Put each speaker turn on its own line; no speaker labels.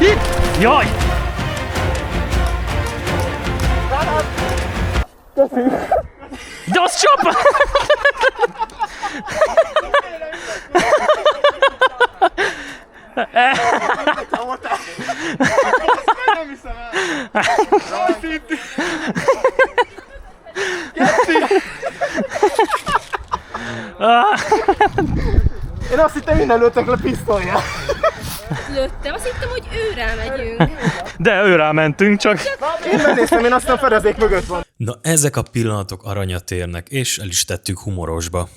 Itt! Jaj! De az csap!
Nem hiszem el! Én azt hittem, innen lőttek le pisztolya.
Lőttem, azt hittem, hogy őrá megyünk.
De őrá mentünk, csak...
Én benéztem, én aztán fedezék mögött van.
Na ezek a pillanatok aranyat érnek, és el is tettük humorosba.